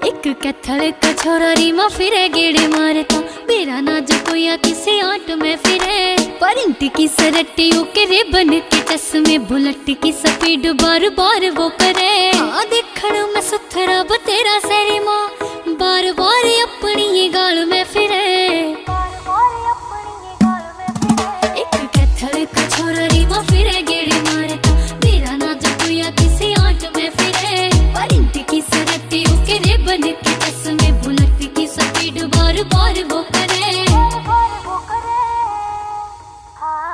एक कैथल का छोरा रीमा फिरे गेड़े मारता, मेरा नाज कोया किसी आट में फिरे। परिंट की सरटियों के रिबन के चश्मे, बुलेट की स्पीड बार बार वो करे। देखण में सुथरा बतेरा सैरी माँ, बार बार अपनी ये गाल में फिरे।